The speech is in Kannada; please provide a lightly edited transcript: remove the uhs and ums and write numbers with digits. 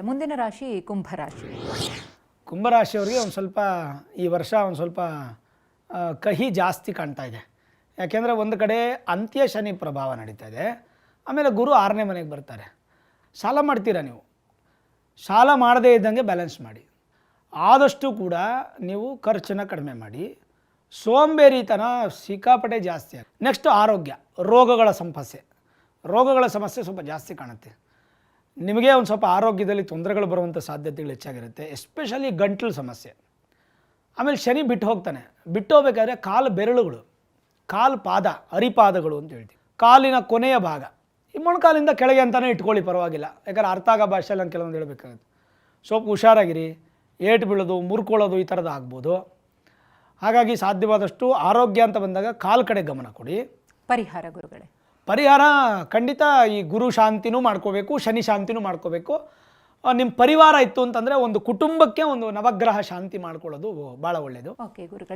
ಗುರುಗಳೇ. ಮುಂದಿನ ರಾಶಿ ಕುಂಭರಾಶಿ. ಕುಂಭರಾಶಿಯವರಿಗೆ ಒಂದು ಸ್ವಲ್ಪ ಈ ವರ್ಷ ಒಂದು ಸ್ವಲ್ಪ ಕಹಿ ಜಾಸ್ತಿ ಕಾಣ್ತಾ ಇದೆ. ಯಾಕೆಂದರೆ ಒಂದು ಕಡೆ ಅಂತ್ಯ ಶನಿ ಪ್ರಭಾವ ನಡೀತಾ ಇದೆ. ಆಮೇಲೆ ಗುರು 6ನೇ ಮನೆಗೆ ಬರ್ತಾರೆ. ಸಾಲ ಮಾಡ್ತೀರಾ ನೀವು, ಸಾಲ ಮಾಡದೇ ಇದ್ದಂಗೆ ಬ್ಯಾಲೆನ್ಸ್ ಮಾಡಿ. ಆದಷ್ಟು ಕೂಡ ನೀವು ಖರ್ಚನ್ನು ಕಡಿಮೆ ಮಾಡಿ. ಸೋಂಬೇರಿತನ ಸಿಕ್ಕಾಪಟ್ಟೆ ಜಾಸ್ತಿ ಆಗುತ್ತೆ. ನೆಕ್ಸ್ಟ್ ಆರೋಗ್ಯ, ರೋಗಗಳ ಸಮಸ್ಯೆ ಸ್ವಲ್ಪ ಜಾಸ್ತಿ ಕಾಣುತ್ತೆ. ನಿಮಗೆ ಒಂದು ಸ್ವಲ್ಪ ಆರೋಗ್ಯದಲ್ಲಿ ತೊಂದರೆಗಳು ಬರುವಂಥ ಸಾಧ್ಯತೆಗಳು ಹೆಚ್ಚಾಗಿರುತ್ತೆ. ಎಸ್ಪೆಷಲಿ ಗಂಟಲು ಸಮಸ್ಯೆ. ಆಮೇಲೆ ಶನಿ ಬಿಟ್ಟು ಹೋಗ್ತಾನೆ. ಬಿಟ್ಟು ಹೋಗ್ಬೇಕಾದ್ರೆ ಕಾಲು ಬೆರಳುಗಳು, ಕಾಲು ಪಾದ, ಅರಿಪಾದಗಳು ಅಂತ ಹೇಳ್ತೀವಿ. ಕಾಲಿನ ಕೊನೆಯ ಭಾಗ, ಈ ಮೊಣಕಾಲಿಂದ ಕೆಳಗೆ ಅಂತಲೇ ಇಟ್ಕೊಳ್ಳಿ, ಪರವಾಗಿಲ್ಲ. ಯಾಕಂದ್ರೆ ಅರ್ಥ ಆಗೋ ಭಾಷೆಯಲ್ಲಿ ನಾನು ಕೆಲವೊಂದು ಹೇಳಬೇಕಾಗುತ್ತೆ. ಸ್ವಲ್ಪ ಹುಷಾರಾಗಿರಿ. ಏಟು ಬೀಳೋದು, ಮುರ್ಕೊಳ್ಳೋದು ಈ ಥರದ್ದು ಆಗ್ಬೋದು. ಹಾಗಾಗಿ ಸಾಧ್ಯವಾದಷ್ಟು ಆರೋಗ್ಯ ಅಂತ ಬಂದಾಗ ಕಾಲು ಕಡೆ ಗಮನ ಕೊಡಿ. ಪರಿಹಾರ ಗುರುಗಳೇ. ಪರಿಹಾರ ಖಂಡಿತ ಈ ಗುರು ಶಾಂತಿನೂ ಮಾಡ್ಕೋಬೇಕು, ಶನಿ ಶಾಂತಿನೂ ಮಾಡ್ಕೋಬೇಕು. ನಿಮ್ಮ ಪರಿವಾರ ಇತ್ತು ಅಂತಂದರೆ ಒಂದು ಕುಟುಂಬಕ್ಕೆ ಒಂದು ನವಗ್ರಹ ಶಾಂತಿ ಮಾಡ್ಕೊಳ್ಳೋದು ಭಾಳ ಒಳ್ಳೆಯದು. ಓಕೆ ಗುರುಗಳೇ.